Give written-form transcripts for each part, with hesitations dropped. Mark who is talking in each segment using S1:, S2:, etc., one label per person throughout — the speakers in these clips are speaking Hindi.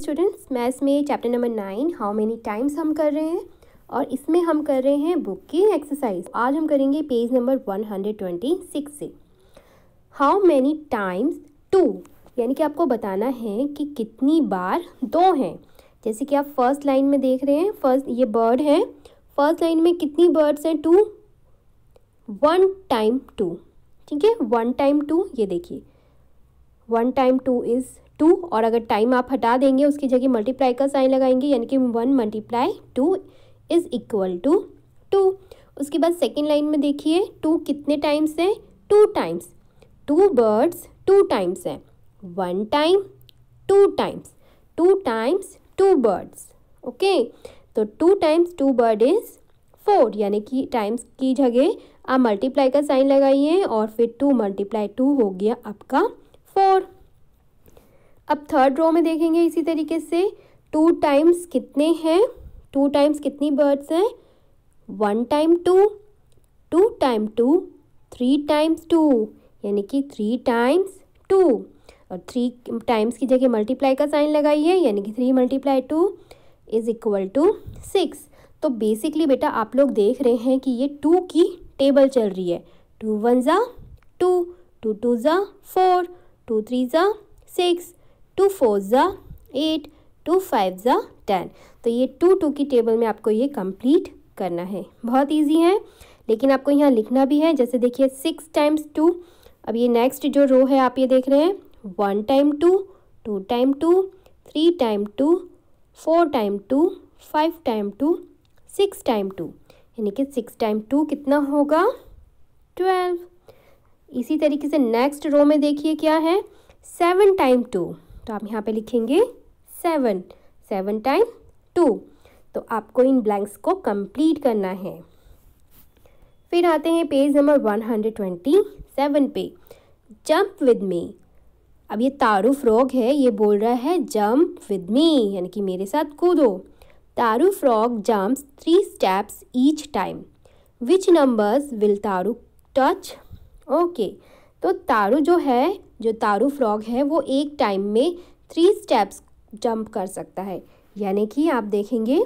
S1: स्टूडेंट्स, मैथ्स में chapter number 9 how many times हम कर रहे हैं और इसमें हम कर रहे हैं बुक की एक्सरसाइज। आज हम करेंगे पेज नंबर 126 से। हाउ मेनी टाइम्स 2, यानी कि आपको बताना है कि कितनी बार 2 हैं। जैसे कि आप फर्स्ट लाइन में देख रहे हैं, फर्स्ट ये बर्ड है, फर्स्ट लाइन में कितनी बर्ड्स हैं? 2, 1 टाइम 2, ठीक है, 1 टाइम 2, ये देखिए 1 टाइम 2 इज़ 2, और अगर टाइम आप हटा देंगे उसकी जगह मल्टीप्लाई का साइन लगाएंगे, यानी कि 1 मल्टीप्लाई 2 इज़ इक्वल टू 2। उसके बाद सेकेंड लाइन में देखिए 2 कितने टाइम्स है? 2 टाइम्स। 2 बर्ड्स 2 टाइम्स है, 1 time 2 times, 2 times 2 birds. Okay, तो 2 टाइम्स 2 बर्ड इज़ 4, यानी कि टाइम्स की जगह आप मल्टीप्लाई का साइन लगाइए और फिर 2 मल्टीप्लाई 2 हो गया आपका 4। अब थर्ड रो में देखेंगे इसी तरीके से 2 टाइम्स कितने हैं? 2 टाइम्स कितनी बर्ड्स हैं? 1 टाइम 2, 2 टाइम 2, 3 टाइम्स 2, यानी कि 3 टाइम्स 2, और 3 टाइम्स की जगह मल्टीप्लाई का साइन लगाइए, यानी कि 3 मल्टीप्लाई 2 इज़ इक्वल टू 6। तो बेसिकली बेटा आप लोग देख रहे हैं कि ये 2 की टेबल चल रही है। 2 1 ज़ा 2, 2 2 ज़ा 4, 2 3 ज़ा 6, 2 4 ज़ा 8, 2 5 ज़ा 10। तो ये 2 2 की टेबल में आपको ये कंप्लीट करना है। बहुत इजी है, लेकिन आपको यहाँ लिखना भी है। जैसे देखिए 6 टाइम्स 2, अब ये नेक्स्ट जो रो है आप ये देख रहे हैं 1 time 2, 2 time 2, 3 time 2, 4 time 2, 5 time 2, 6 time 2, यानी कि 6 टाइम 2 कितना होगा? 12। इसी तरीके से नेक्स्ट रो में देखिए क्या है? 7 टाइम 2, तो आप यहाँ पे लिखेंगे 7, 7 टाइम 2। तो आपको इन ब्लैंक्स को कंप्लीट करना है। फिर आते हैं पेज नंबर 127 पे। Jump with me. अब ये तारू फ्रॉग है, ये बोल रहा है जंप विद मी, यानी कि मेरे साथ कूदो। तारू frog jumps 3 steps each time. Which numbers will तारू टच? ओके, तो तारू जो है, जो तारू फ्रॉग है, वो एक टाइम में 3 स्टेप्स जंप कर सकता है। यानी कि आप देखेंगे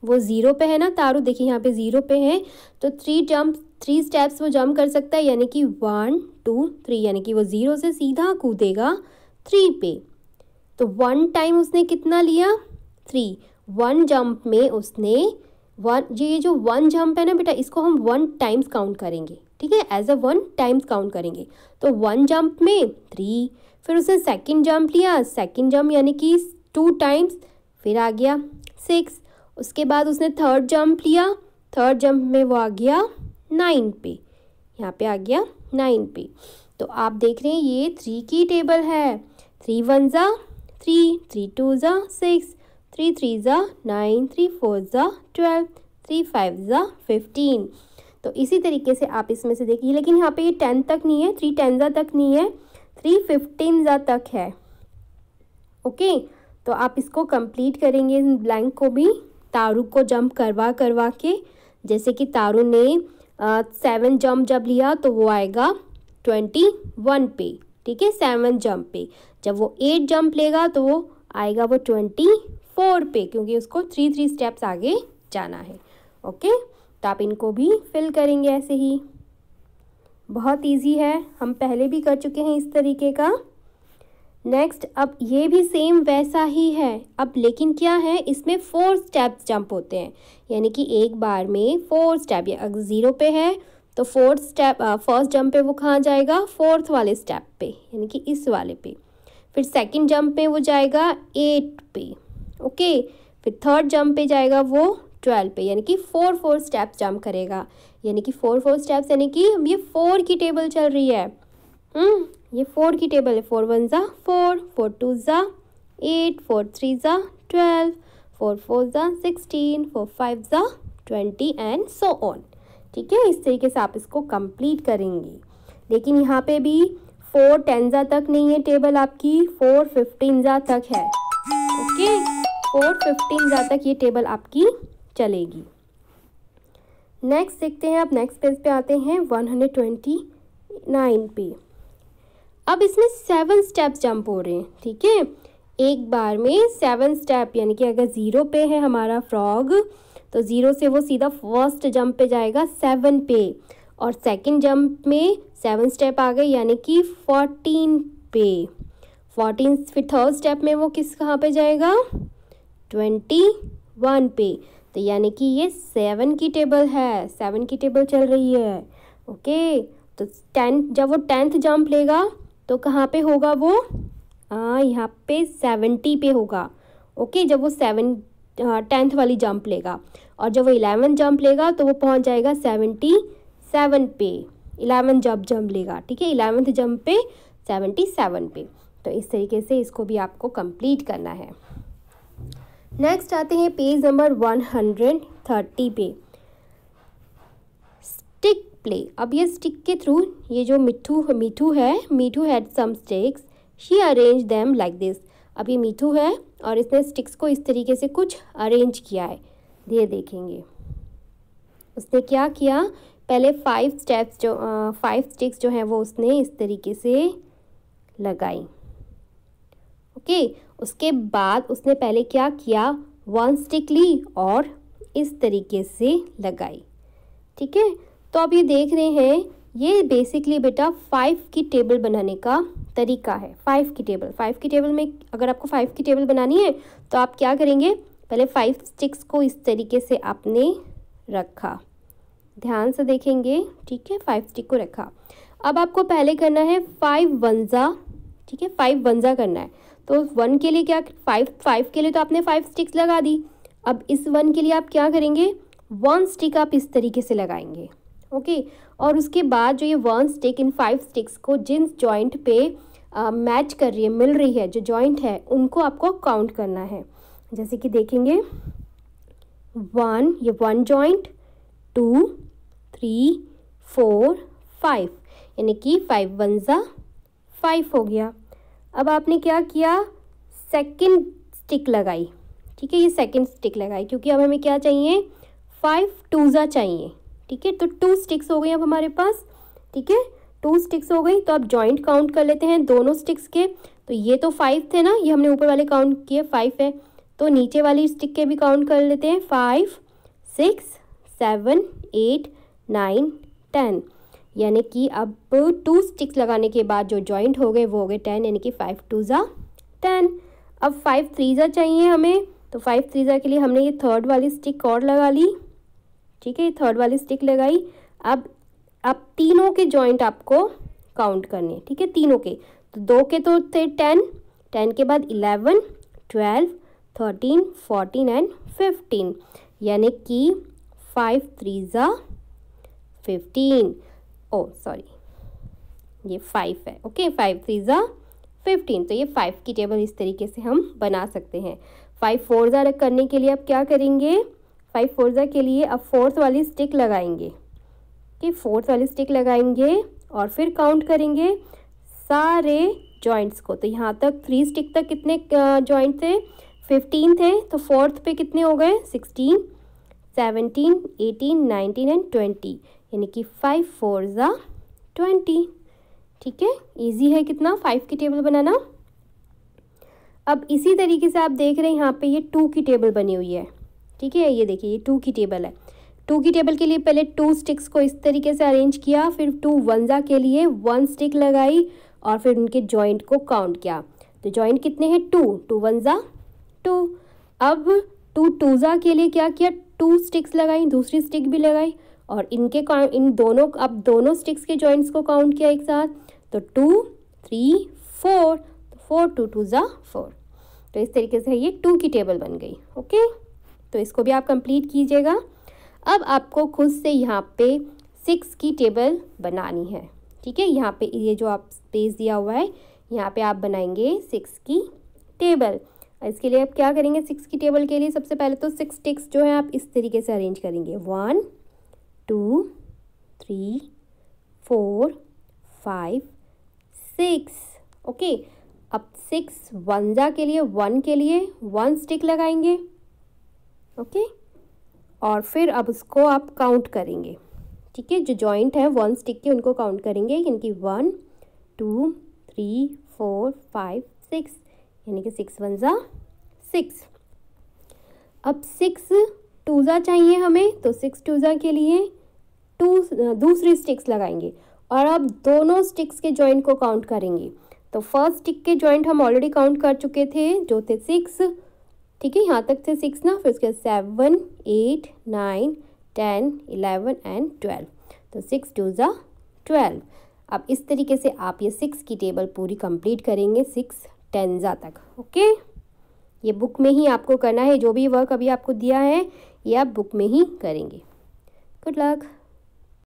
S1: वो 0 पे है ना तारू, देखिए यहाँ पे 0 पे है, तो 3 स्टेप्स वो जंप कर सकता है, यानी कि 1 2 3, यानी कि वो 0 से सीधा कूदेगा 3 पे। तो 1 टाइम उसने कितना लिया? 3। 1 जंप में उसने ये जो 1 जंप है ना बेटा, इसको हम 1 टाइम्स काउंट करेंगे, ठीक है, एज अ 1 टाइम्स काउंट करेंगे। तो 1 जंप में 3, फिर उसने सेकंड जंप लिया, सेकंड जंप यानी कि 2 टाइम्स, फिर आ गया 6। उसके बाद उसने थर्ड जंप लिया, थर्ड जंप में वो आ गया 9 पे, यहाँ पे आ गया 9 पे। तो आप देख रहे हैं ये 3 की टेबल है। 3 1 ज़ा 3, 3 2 ज़ा 6, 3 3 ज़ा 9, 3 4 ज़ा 12, 3 5 ज़ा 15। तो इसी तरीके से आप इसमें से देखिए, लेकिन यहाँ पे ये 10 तक नहीं है, 3 10 ज़ा तक नहीं है, 3 15 ज़ा तक है। ओके, तो आप इसको कंप्लीट करेंगे इन ब्लैंक को भी, तारू को जंप करवा करवा के। जैसे कि तारू ने 7 जंप जब लिया तो वो आएगा 21 पे, ठीक है, 7 जंप पे। जब वो 8 जंप लेगा तो वो आएगा वो 24 पे, क्योंकि उसको 3 स्टेप्स आगे जाना है। ओके, तो आप इनको भी फिल करेंगे ऐसे ही। बहुत इजी है, हम पहले भी कर चुके हैं इस तरीके का। नेक्स्ट, अब ये भी सेम वैसा ही है, अब लेकिन क्या है, इसमें 4 स्टेप्स जंप होते हैं, यानी कि एक बार में 4 स्टेप। या अगर 0 पे है तो 4 स्टेप, फर्स्ट जंप पे वो कहाँ जाएगा? 4th वाले स्टेप पे, यानी कि इस वाले पे। फिर सेकंड जंप पे वो जाएगा 8 पे, ओके। फिर थर्ड जंप पे जाएगा वो 12 पे, यानी कि 4 स्टेप्स जंप करेगा, यानी कि 4 स्टेप्स, यानी कि ये 4 की टेबल चल रही है। ये 4 की टेबल है। 4 1 ज़ा 4, 4 2 ज़ा 8, 4 3 ज़ा 12, 4 4 ज़ा 16, 4 5 ज़ा 20 एंड सो ऑन, ठीक है। इस तरीके से आप इसको कंप्लीट करेंगे। लेकिन यहाँ पे भी 4 10 ज़ा तक नहीं है टेबल आपकी, 4 15 ज़ा तक है, ओके। 4 15 ज़ा तक ये टेबल आपकी चलेगी। नेक्स्ट देखते हैं, आप नेक्स्ट पेज पे आते हैं 129 पे। अब इसमें 7 स्टेप्स जंप हो रहे हैं, ठीक है। एक बार में 7 स्टेप, यानी कि अगर 0 पे है हमारा फ्रॉग तो 0 से वो सीधा फर्स्ट जंप पे जाएगा 7 पे, और सेकंड जंप में 7 स्टेप आ गए यानी कि 14 पे। 14 फिर थर्ड स्टेप में वो कहाँ पे जाएगा, 21 पे। तो यानी कि ये 7 की टेबल है, 7 की टेबल चल रही है। ओके, तो 10 जब वो 10th जंप लेगा तो कहाँ पे होगा वो, यहाँ पे 70 पे होगा। ओके, जब वो 10th वाली जंप लेगा, और जब वो 11 जंप लेगा तो वो पहुँच जाएगा 77 पे। 11 जंप लेगा, ठीक है, 11th जंप पे 77 पे। तो इस तरीके से इसको भी आपको कंप्लीट करना है। नेक्स्ट आते हैं पेज नंबर 130 पे, स्टिक प्ले। अब ये स्टिक के थ्रू ये जो Mithu had some sticks, she arrange them like this. अब ये मीठू है और इसने स्टिक्स को इस तरीके से कुछ अरेंज किया है, ये देखेंगे। उसने क्या किया, पहले 5 स्टिक्स जो हैं वो उसने इस तरीके से लगाई। ओके, उसके बाद उसने पहले क्या किया, 1 स्टिक ली और इस तरीके से लगाई। ठीक है, तो अब ये देख रहे हैं, ये बेसिकली बेटा 5 की टेबल बनाने का तरीका है। 5 की टेबल में अगर आपको 5 की टेबल बनानी है तो आप क्या करेंगे, पहले 5 स्टिक्स को इस तरीके से आपने रखा, ध्यान से देखेंगे, ठीक है, 5 स्टिक को रखा। अब आपको पहले करना है 5 वंजा, ठीक है, 5 वंजा करना है। तो 1 के लिए क्या, 5 के लिए तो आपने 5 स्टिक्स लगा दी। अब इस 1 के लिए आप क्या करेंगे, 1 स्टिक आप इस तरीके से लगाएंगे। ओके, और उसके बाद जो ये 1 स्टिक इन 5 स्टिक्स को जिन जॉइंट पे मैच कर रही है, मिल रही है, जो जॉइंट है उनको आपको काउंट करना है। जैसे कि देखेंगे 1, ये 1 जॉइंट, 2, 3, 4, 5, यानी कि 5 वंजा 5 हो गया। अब आपने क्या किया, सेकंड स्टिक लगाई, ठीक है, ये सेकंड स्टिक लगाई, क्योंकि अब हमें क्या चाहिए, 5 टूज़ा चाहिए। ठीक है, तो 2 स्टिक्स हो गई अब हमारे पास। ठीक है, 2 स्टिक्स हो गई। तो अब जॉइंट काउंट कर लेते हैं दोनों स्टिक्स के। तो ये तो 5 थे ना, ये हमने ऊपर वाले काउंट किए 5 है, तो नीचे वाली स्टिक के भी काउंट कर लेते हैं, 5, 6, 7, 8, 9, 10, यानी कि अब 2 स्टिक्स लगाने के बाद जो जॉइंट हो गए वो हो गए 10, यानी कि 5 टूज़ा 10। अब 5 थ्रीज़ा चाहिए हमें, तो 5 थ्रीज़ा के लिए हमने ये थर्ड वाली स्टिक और लगा ली। ठीक है, ये थर्ड वाली स्टिक लगाई। अब तीनों के जॉइंट आपको काउंट करने, ठीक है, तीनों के। तो 2 के तो थे 10, 10 के बाद 11, 12, 13, 14 एंड 15, यानी कि 5 थ्रीज़ा 15। ओ सॉरी, ये 5 है। Okay, 5 threes are 15। तो ये 5 की टेबल इस तरीके से हम बना सकते हैं। 5 फोरज़ा करने के लिए अब क्या करेंगे, 5 फोरज़ा के लिए अब 4th वाली स्टिक लगाएंगे, कि 4th वाली स्टिक लगाएंगे और फिर काउंट करेंगे सारे जॉइंट्स को। तो यहाँ तक 3 स्टिक तक कितने जॉइंट थे, 15 थे। तो 4th पे कितने हो गए, 16, 17, 18, 19 एंड 20, यानी कि 5 फोरज़ा 20। ठीक है, इजी है कितना 5 की टेबल बनाना। अब इसी तरीके से आप देख रहे हैं यहाँ पे ये 2 की टेबल बनी हुई है। ठीक है, ये देखिए ये 2 की टेबल है। 2 की टेबल के लिए पहले 2 स्टिक्स को इस तरीके से अरेंज किया, फिर 2 वंजा के लिए 1 स्टिक लगाई और फिर उनके जॉइंट को काउंट किया। तो जॉइंट कितने हैं, 2 वंजा 2। अब 2 टूज़ा के लिए क्या किया, 2 स्टिक्स लगाई, दूसरी स्टिक भी लगाई और इन दोनों स्टिक्स के जॉइंट्स को काउंट किया एक साथ। तो 2, 3, 4, 4 2 टूज़ा 4। तो इस तरीके से ये 2 की टेबल बन गई। ओके, तो इसको भी आप कंप्लीट कीजिएगा। अब आपको खुद से यहाँ पे 6 की टेबल बनानी है। ठीक है, यहाँ पे ये जो आप स्पेस दिया हुआ है यहाँ पे आप बनाएंगे 6 की टेबल। इसके लिए आप क्या करेंगे, 6 की टेबल के लिए सबसे पहले तो 6 स्टिक्स जो है आप इस तरीके से अरेंज करेंगे, 1, 2, 3, 4, 5, 6। ओके, अब 6 वंजा के लिए 1 के लिए 1 स्टिक लगाएंगे। ओके, और फिर अब उसको आप काउंट करेंगे। ठीक है, जो जॉइंट है 1 स्टिक के उनको काउंट करेंगे, यानी कि 1, 2, 3, 4, 5, 6, यानी कि 6 1 ज़ा 6। अब 6 2 ज़ा चाहिए हमें, तो 6 2 ज़ा के लिए 2 दूसरी स्टिक्स लगाएंगे और अब दोनों स्टिक्स के जॉइंट को काउंट करेंगे। तो फर्स्ट स्टिक के जॉइंट हम ऑलरेडी काउंट कर चुके थे जो थे 6, ठीक है, यहाँ तक थे 6 ना, फिर उसके 7 8 9 10 11 एंड 12, तो 6 2 ज़ा 12। अब इस तरीके से आप ये 6 की टेबल पूरी कंप्लीट करेंगे 6 10 ज़ा तक। ओके, ये बुक में ही आपको करना है, जो भी वर्क अभी आपको दिया है ये आप बुक में ही करेंगे। Good luck.